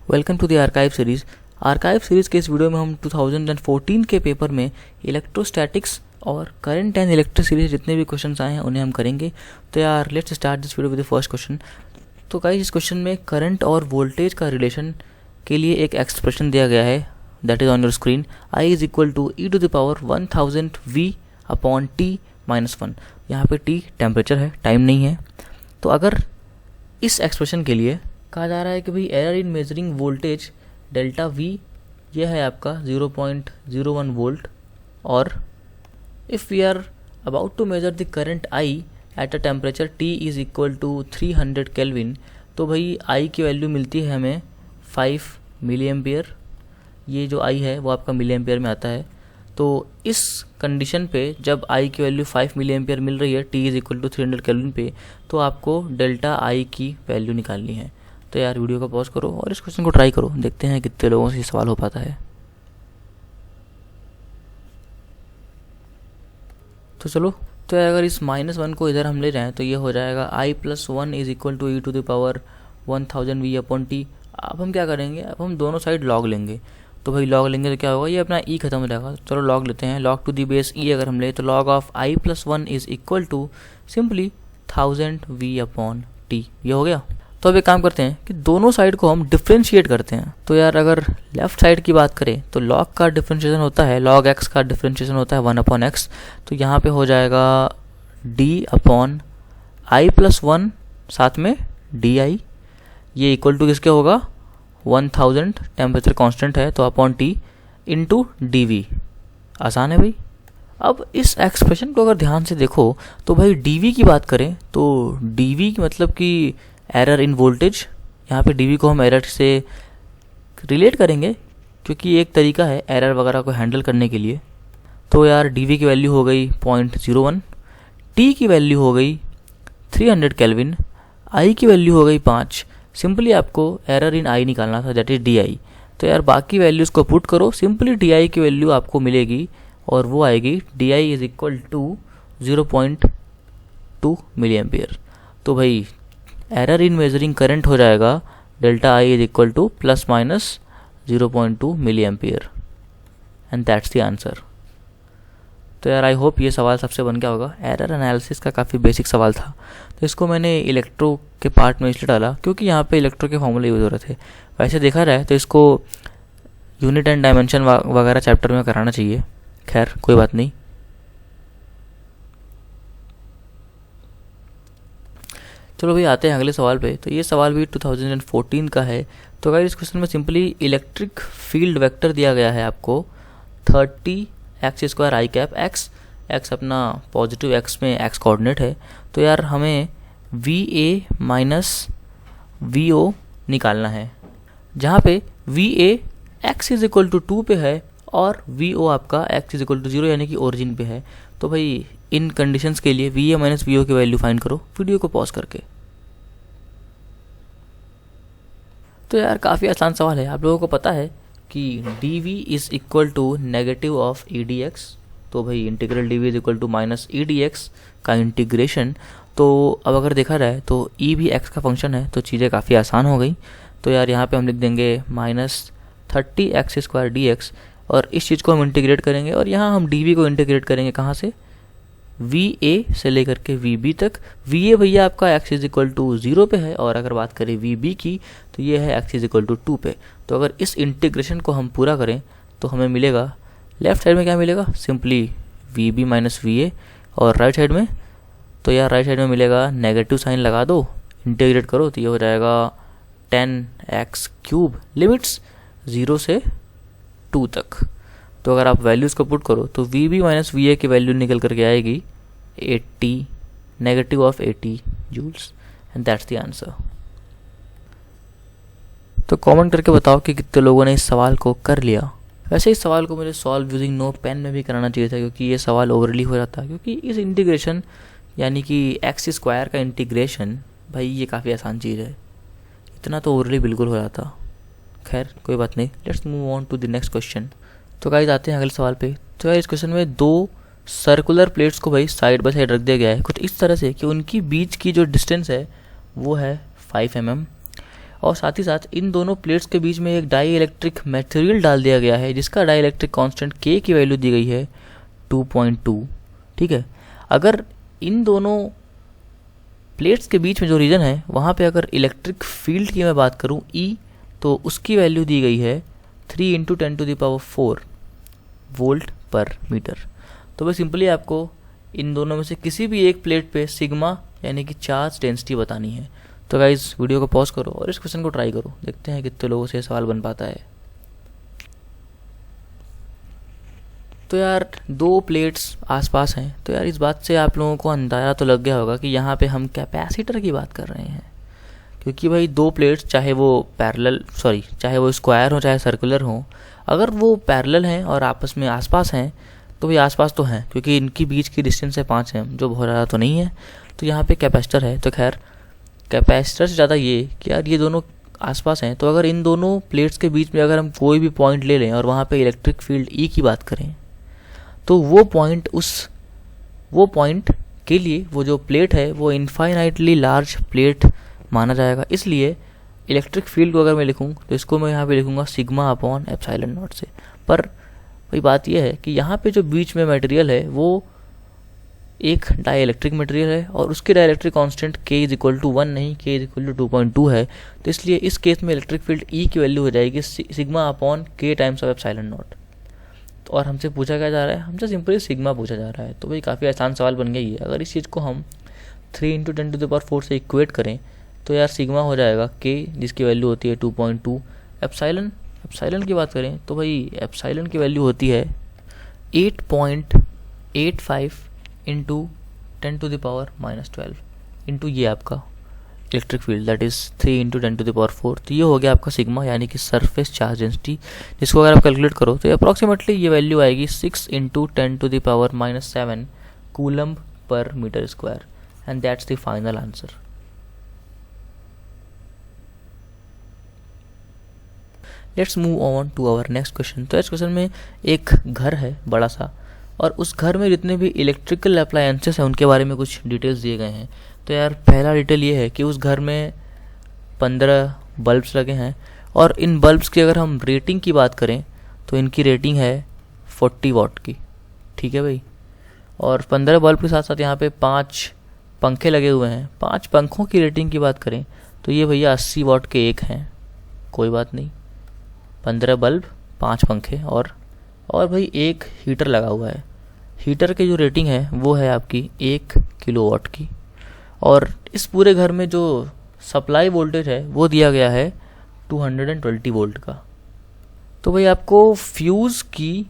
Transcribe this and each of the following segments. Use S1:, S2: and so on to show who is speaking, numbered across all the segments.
S1: Welcome to the archive series. Archive series के इस video में हम 2014 के पेपर में इलेक्ट्रोस्टैटिक्स और करंट एंड इलेक्ट्रिक सीरीज जितने भी क्वेश्चंस आए हैं उन्हें हम करेंगे। तो यार let's start this video with the first question. तो गाइस इस क्वेश्चन में करंट और वोल्टेज का रिलेशन के लिए एक एक्सप्रेशन दिया गया है, that is on your screen. I is equal to e to the power 1000 v upon t minus 1। यहाँ पे t टेम्परेचर है, टाइम नहीं है। तो अगर इस एक्सप्रेशन के लिए कहा जा रहा है कि भाई error in measuring voltage delta V ये है आपका 0.01 वोल्ट, और if we are about to measure the current I at a temperature T is equal to 300 kelvin, तो भाई I की वैल्यू मिलती है हमें 5 मिली एम्पियर। ये जो I है वो आपका मिली एम्पियर में आता है। तो इस कंडीशन पे जब I की वैल्यू 5 मिली एम्पियर मिल रही है T is equal to 300 kelvin पे, तो आपको डेल्टा I की वैल्यू निकालनी है। तो यार वीडियो को पॉज करो और इस क्वेश्चन को ट्राई करो, देखते हैं कितने लोगों से ये सवाल हो पाता है। तो चलो, तो अगर इस -1 को इधर हम ले जाएं तो ये हो जाएगा I plus 1 is equal to e to the power 1000 v upon T. अब हम क्या करेंगे, अब हम दोनों साइड लॉग लेंगे। तो भाई लॉग लेंगे तो क्या होगा, ये अपना e खत्म हो जाएगा। चलो लॉग लेते हैं, log to the base e अगर हम ले तो log of I plus 1 is equal to simply 1000 v upon T. ये हो गया। तो अब एक काम करते हैं कि दोनों साइड को हम डिफ्रेंशिएट करते हैं। तो यार अगर लेफ्ट साइड की बात करें तो log का डिफ्रेंशिएशन होता है, log x का डिफ्रेंशिएशन होता है 1 अपॉन x। तो यहाँ पे हो जाएगा d अपॉन I प्लस 1 साथ में di, ये इक्वल टू किसके होगा 1000, टेम्परेचर कांस्टेंट है तो अपॉन t इंटू dv। आसान है भाई। अब इस एक्सप्रेशन को अगर ध्यान से देखो तो भाई dv की बात करें तो dv की मतलब कि एरर इन वोल्टेज, यहाँ पे dv को हम एरर से रिलेट करेंगे क्योंकि एक तरीका है एरर वगैरह को हैंडल करने के लिए। तो यार dv की वैल्यू हो गई 0.01, t की वैल्यू हो गई 300 केल्विन, I की वैल्यू हो गई 5। सिंपली आपको एरर इन I निकालना था, दैट इज di। तो यार बाकी वैल्यूज़ को पुट करो, सिंपली di की वैल्यू आपको मिलेगी और वो आएगी di is equal to 0.2 milli ampere. तो भाई एरर इन मेजरिंग करंट हो जाएगा delta I is equal to plus minus 0.2 milli ampere, and that's the answer. तो यार आई होप ये सवाल सबसे बन गया होगा। एरर एनालिसिस का काफ़ी बेसिक सवाल था, तो इसको मैंने इलेक्ट्रो के पार्ट में इसलिए डाला क्योंकि यहाँ पे इलेक्ट्रो के फॉर्मूले यूज़ हो रहे थे। वैसे देखा जाए तो इसको यूनिट एंड डायमेंशन वगैरह चैप्टर में कराना चाहिए, खैर कोई बात नहीं। चलो भाई आते हैं अगले सवाल पे। तो ये सवाल भी 2014 का है। तो अगर इस क्वेश्चन में सिंपली इलेक्ट्रिक फील्ड वेक्टर दिया गया है आपको 30x² I कैप x अपना पॉजिटिव x में x कोऑर्डिनेट है। तो यार हमें VA माइनस VO निकालना है, जहाँ पे VA x is equal to 2 पे है और VO आपका x इज इक्वल टू 0 यानी कि ओरिजिन पे है। तो भाई इन कंडीशंस के लिए VA माइनस VO की वैल्यू फाइंड करो वीडियो को पॉज करके। तो यार काफ़ी आसान सवाल है। आप लोगों को पता है कि dV is equal to negative of e dx। तो भाई integral dV is equal to minus e dx का इंटीग्रेशन। तो अब अगर देखा जाए तो e भी x का फंक्शन है, तो चीज़ें काफ़ी आसान हो गई। तो यार यहाँ पे हम लिख देंगे माइनस 30x² dx, और इस चीज़ को हम इंटीग्रेट करेंगे और यहाँ हम dV को इंटीग्रेट करेंगे कहाँ से, VA से लेकर के VB तक। VA भैया आपका x इज इक्वल टू 0 पे है, और अगर बात करें VB की तो ये है x इज इक्वल टू 2 पे। तो अगर इस इंटीग्रेशन को हम पूरा करें तो हमें मिलेगा लेफ्ट साइड में क्या मिलेगा, सिंपली VB माइनस VA, और राइट साइड में तो यार राइट साइड में मिलेगा नेगेटिव साइन लगा दो, इंटीग्रेट करो तो ये हो जाएगा 10x³ लिमिट्स 0 से 2 तक। तो अगर आप वैल्यूज़ को पुट करो तो VB माइनस VA की वैल्यू निकल करके आएगी 80 negative of 80 joules, and that's the answer. तो कमेंट करके बताओ कि कितने लोगों ने इस सवाल को कर लिया। वैसे इस सवाल को मुझे सॉल्व यूजिंग नो पेन में भी कराना चाहिए था, क्योंकि ये सवाल ओवरली हो जाता है। क्योंकि इस इंटीग्रेशन यानी कि x² का इंटीग्रेशन भाई ये काफ़ी आसान चीज़ है, इतना तो ओवरली बिल्कुल हो जाता। खैर कोई बात नहीं, let's move on to the next question. तो गाइस आते हैं अगले सवाल पे। तो यार इस क्वेश्चन में दो सर्कुलर प्लेट्स को भाई साइड बाय साइड रख दिया गया है कुछ इस तरह से कि उनकी बीच की जो डिस्टेंस है वो है 5 mm, और साथ ही साथ इन दोनों प्लेट्स के बीच में एक डाई इलेक्ट्रिक मटेरियल डाल दिया गया है जिसका डाई इलेक्ट्रिक कॉन्स्टेंट के की वैल्यू दी गई है 2.2। ठीक है, अगर इन दोनों प्लेट्स के बीच में जो रीजन है वहाँ पे अगर इलेक्ट्रिक फील्ड की मैं बात करूँ ई, तो उसकी वैल्यू दी गई है 3 × 10⁴ वोल्ट पर मीटर। तो वह सिंपली आपको इन दोनों में से किसी भी एक प्लेट पे सिग्मा यानी कि चार्ज डेंसिटी बतानी है। तो गाइस वीडियो को पॉज करो और इस क्वेश्चन को ट्राई करो, देखते हैं कितने लोगों से सवाल बन पाता है। तो यार दो प्लेट्स आसपास हैं, तो यार इस बात से आप लोगों को अंदाज़ा तो लग गया होगा कि यहाँ पे हम कैपेसिटर की बात कर रहे हैं, क्योंकि भाई दो प्लेट्स चाहे वो स्क्वायर हो चाहे सर्कुलर हो, अगर वो पैरेलल हैं और आपस में आसपास हैं तो भाई आसपास तो हैं, क्योंकि इनकी बीच की डिस्टेंस है 5 है, जो बहुत ज़्यादा तो नहीं है। तो यहाँ पे कैपेसिटर है, तो खैर कैपेसिटर से ज़्यादा ये कि यार ये दोनों आसपास हैं, तो अगर इन दोनों प्लेट्स के बीच में अगर हम कोई भी पॉइंट ले लें और वहाँ पे इलेक्ट्रिक फील्ड ई की बात करें, तो वो पॉइंट के लिए वो जो प्लेट है वो इनफाइनाइटली लार्ज प्लेट माना जाएगा। इसलिए इलेक्ट्रिक फील्ड को अगर मैं लिखूँ तो इसको मैं यहाँ पे लिखूँगा सिग्मा अपॉन एप्सिलॉन नॉट से। पर वही बात यह है कि यहाँ पे जो बीच में मटेरियल है वो एक डाई इलेक्ट्रिक मटेरियल है और उसकी डाई इलेक्ट्रिक कॉन्स्टेंट k = 1 नहीं, k = 2.2 है। तो इसलिए इस केस में इलेक्ट्रिक फील्ड ई की वैल्यू हो जाएगी sigma upon k times of epsilon not. और हमसे पूछा क्या जा रहा है, हमसे सिंपली सिग्मा पूछा जा रहा है। तो भाई काफ़ी आसान सवाल बन गया ये। अगर इस चीज़ को हम 3 × 10⁴ से इक्वेट करें तो यार सिग्मा हो जाएगा k जिसकी वैल्यू होती है 2.2। एप्सिलॉन की बात करें तो भाई एप्सिलॉन की वैल्यू होती है 8.85 × 10⁻⁻12 इंटू ये आपका इलेक्ट्रिक फील्ड दैट इज़ 3 × 10⁴। तो ये हो गया आपका सिग्मा यानी कि सरफेस चार्ज डेंसिटी, जिसको अगर आप कैलकुलेट करो तो अप्रॉक्सीमेटली ये वैल्यू आएगी 6 × 10⁻⁻7 कूलम्ब पर metre square, and that's the final answer. Let's move on to our next question. तो इस क्वेश्चन में एक घर है बड़ा सा, और उस घर में जितने भी इलेक्ट्रिकल अप्लायंसेस हैं उनके बारे में कुछ डिटेल्स दिए गए हैं। तो यार पहला डिटेल ये है कि उस घर में 15 बल्ब्स लगे हैं, और इन बल्ब्स की अगर हम रेटिंग की बात करें तो इनकी रेटिंग है 40 वाट की। ठीक है भाई, और 15 बल्ब के साथ साथ यहाँ पे 5 पंखे लगे हुए हैं। 5 पंखों की रेटिंग की बात करें तो ये भैया 80 वाट के एक हैं, कोई बात नहीं। 15 बल्ब, 5 पंखे और भाई एक हीटर लगा हुआ है। हीटर की जो रेटिंग है वो है आपकी 1 किलोवाट की, और इस पूरे घर में जो सप्लाई वोल्टेज है वो दिया गया है 220 वोल्ट का। तो भाई आपको फ्यूज़ की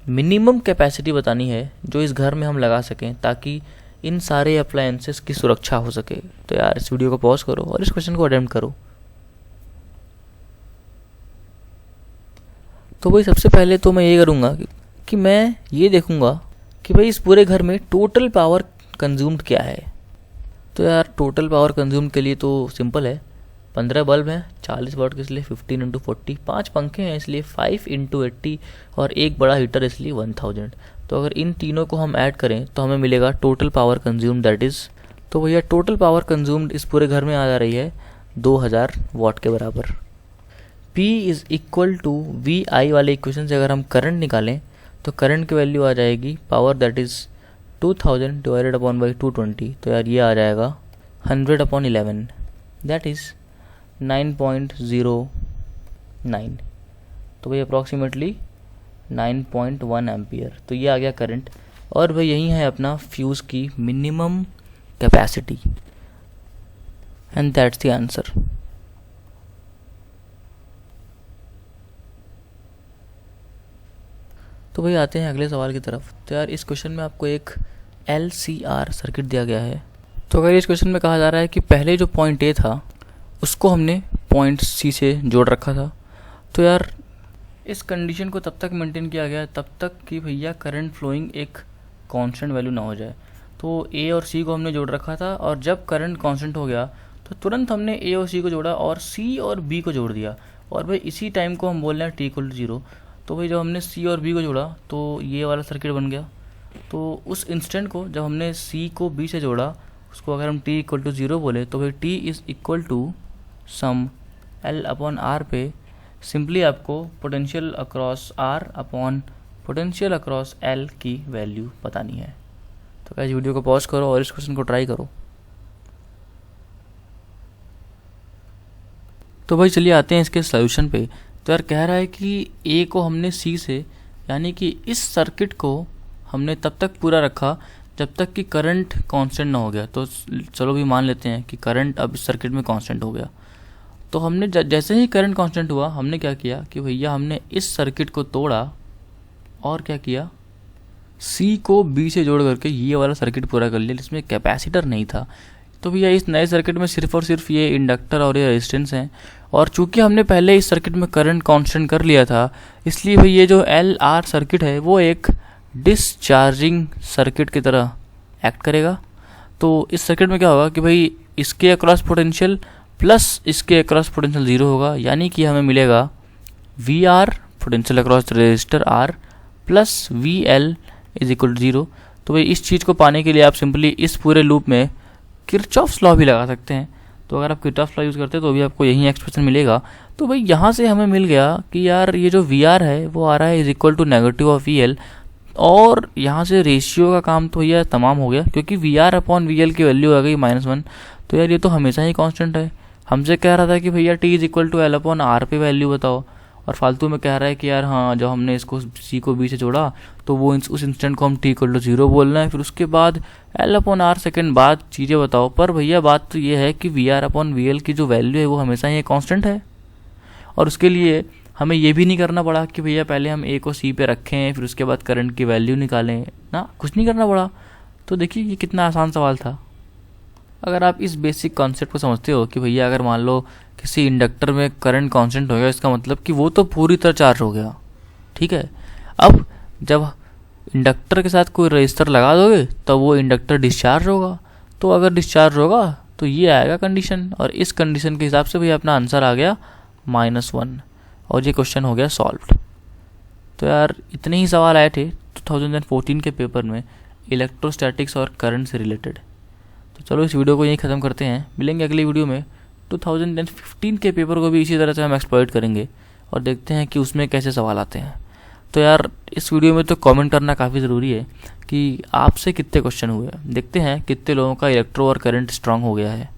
S1: मिनिमम कैपेसिटी बतानी है जो इस घर में हम लगा सकें ताकि इन सारे अप्लायंसेस की सुरक्षा हो सके। तो यार इस वीडियो को पॉज करो और इस क्वेश्चन को अटेम्प्ट करो। तो भाई सबसे पहले तो मैं ये करूँगा कि मैं ये देखूँगा कि भाई इस पूरे घर में टोटल पावर कंज्यूम्ड क्या है। तो यार टोटल पावर कंज्यूम्ड के लिए तो सिंपल है, 15 बल्ब हैं 40 वाट के इसलिए 15 × 40, 5 पंखे हैं इसलिए 5 × 80, और एक बड़ा हीटर इसलिए 1000। तो अगर इन तीनों को हम ऐड करें तो हमें मिलेगा total power consumed that is, तो भैया टोटल पावर कंज्यूम्ड इस पूरे घर में आ जा रही है 2000 वाट के बराबर। P = VI वाले इक्वेशन से अगर हम करंट निकालें तो करंट की वैल्यू आ जाएगी पावर दैट इज़ 2000 / 220। तो यार ये आ जाएगा 100/11 दैट इज़ 9.09। तो भाई अप्रॉक्सीमेटली 9.1 एम्पियर। तो ये आ गया करंट, और भाई यही है अपना फ्यूज़ की minimum capacity, and that's the answer. तो भाई आते हैं अगले सवाल की तरफ। तो यार इस क्वेश्चन में आपको एक LCR सर्किट दिया गया है। तो अगर इस क्वेश्चन में कहा जा रहा है कि पहले जो पॉइंट A था उसको हमने पॉइंट C से जोड़ रखा था। तो यार इस कंडीशन को तब तक मेंटेन किया गया तब तक कि भैया करंट फ्लोइंग एक कांस्टेंट वैल्यू ना हो जाए। तो A और C को हमने जोड़ रखा था, और जब करंट कांस्टेंट हो गया तो तुरंत हमने A और C को जोड़ा और C और B को जोड़ दिया, और भाई इसी टाइम को हम बोल रहे हैं T = 0। तो भाई जब हमने C और B को जोड़ा तो ये वाला सर्किट बन गया। तो उस इंस्टेंट को जब हमने C को B से जोड़ा उसको अगर हम T = 0 बोले तो भाई T = सम एल अपॉन आर पे सिंपली आपको potential across R upon potential across L की वैल्यू बतानी है। तो गाइस वीडियो को पॉज करो और इस क्वेश्चन को ट्राई करो। तो भाई चलिए आते हैं इसके सॉल्यूशन पे। तो यार कह रहा है कि ए को हमने सी से, यानी कि इस सर्किट को हमने तब तक पूरा रखा जब तक कि करंट कांस्टेंट ना हो गया। तो चलो भी मान लेते हैं कि करंट अब इस सर्किट में कांस्टेंट हो गया। तो हमने जैसे ही करंट कांस्टेंट हुआ हमने क्या किया कि भैया हमने इस सर्किट को तोड़ा और क्या किया, सी को बी से जोड़ करके ये वाला सर्किट पूरा कर लिया जिसमें कैपेसिटर नहीं था। तो भैया इस नए सर्किट में सिर्फ और सिर्फ ये इंडक्टर और ये रेजिस्टेंस हैं, और चूंकि हमने पहले इस सर्किट में करंट कांस्टेंट कर लिया था इसलिए भाई ये जो एल आर सर्किट है वो एक डिसचार्जिंग सर्किट की तरह एक्ट करेगा। तो इस सर्किट में क्या होगा कि भाई इसके अक्रॉस पोटेंशियल प्लस इसके अक्रॉस पोटेंशियल ज़ीरो होगा, यानी कि हमें मिलेगा V R potential across resistor R plus V L is equal to zero. तो भाई इस चीज़ को पाने के लिए आप सिंपली इस पूरे लूप में किरचॉफ्स लॉ भी लगा सकते हैं। तो अगर आप किरचॉफ्स लॉ यूज़ करते हैं तो भी आपको यही एक्सप्रेशन मिलेगा। तो भाई यहाँ से हमें मिल गया कि यार ये जो वी आर है वो आ रहा है is equal to negative of V L, और यहाँ से रेशियो का काम तो भैया तमाम हो गया क्योंकि V R upon V L की वैल्यू आ गई -1। तो यार ये तो हमेशा ही कांस्टेंट है। हमसे कह रहा था कि भैया T is equal to L upon R पे वैल्यू बताओ, और फालतू में कह रहा है कि यार हाँ जब हमने इसको सी को बी से जोड़ा तो वो उस इंस्टेंट को हम टी इक्वल टू ज़ीरो बोलना है, फिर उसके बाद एल अपॉन आर सेकेंड बाद चीज़ें बताओ। पर भैया बात तो ये है कि V R upon V L की जो वैल्यू है वो हमेशा ही कांस्टेंट है, और उसके लिए हमें ये भी नहीं करना पड़ा कि भैया पहले हम ए को सी पे रखें फिर उसके बाद करंट की वैल्यू निकालें ना, कुछ नहीं करना पड़ा। तो देखिए ये कितना आसान सवाल था। अगर आप इस बेसिक कॉन्सेप्ट को समझते हो कि भैया अगर मान लो किसी इंडक्टर में करंट कांस्टेंट हो गया इसका मतलब कि वो तो पूरी तरह चार्ज हो गया, ठीक है। अब जब इंडक्टर के साथ कोई रजिस्टर लगा दोगे तब वो इंडक्टर डिस्चार्ज होगा। तो अगर डिस्चार्ज होगा तो ये आएगा कंडीशन, और इस कंडीशन के हिसाब से भैया अपना आंसर आ गया -1, और ये क्वेश्चन हो गया सॉल्व्ड। तो यार इतने ही सवाल आए थे 2014 के पेपर में इलेक्ट्रोस्टैटिक्स और करंट से रिलेटेड। तो चलो इस वीडियो को यहीं ख़त्म करते हैं, मिलेंगे अगली वीडियो में। 2015 के पेपर को भी इसी तरह से हम एक्सप्लॉइट करेंगे और देखते हैं कि उसमें कैसे सवाल आते हैं। तो यार इस वीडियो में तो कमेंट करना काफ़ी ज़रूरी है कि आपसे कितने क्वेश्चन हुए, देखते हैं कितने लोगों का इलेक्ट्रो और करंट स्ट्रांग हो गया है।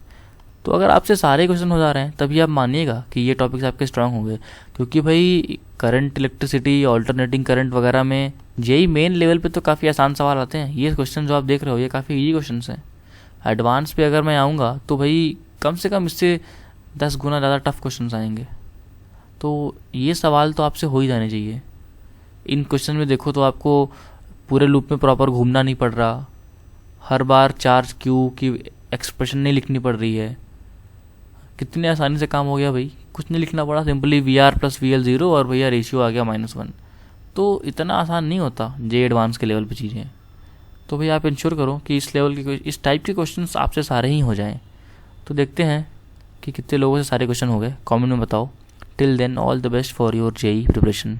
S1: तो अगर आपसे सारे क्वेश्चन हो जा रहे हैं तभी आप मानिएगा कि ये टॉपिक्स आपके स्ट्रांग होंगे, क्योंकि भाई करंट, इलेक्ट्रिसिटी, ऑल्टरनेटिंग करंट वगैरह में जेई मेन लेवल पे तो काफ़ी आसान सवाल आते हैं। ये क्वेश्चन जो आप देख रहे हो ये काफ़ी ईजी क्वेश्चन हैं। एडवांस पे अगर मैं आऊँगा तो भाई कम से कम इससे 10 गुना ज़्यादा टफ क्वेश्चन आएंगे। तो ये सवाल तो आपसे हो ही जाने चाहिए। इन क्वेश्चन में देखो तो आपको पूरे लूप में प्रॉपर घूमना नहीं पड़ रहा, हर बार चार्ज क्यू की एक्सप्रेशन नहीं लिखनी पड़ रही है, कितने आसानी से काम हो गया भाई, कुछ नहीं लिखना पड़ा, simply V R plus V L zero और भैया रेशियो आ गया -1। तो इतना आसान नहीं होता जे एडवांस के लेवल पे चीज़ें। तो भैया आप इंश्योर करो कि इस लेवल के इस टाइप के क्वेश्चंस आपसे सारे ही हो जाएं। तो देखते हैं कि कितने लोगों से सारे क्वेश्चन हो गए, कमेंट में बताओ। Till then all the best for your JEE preparation.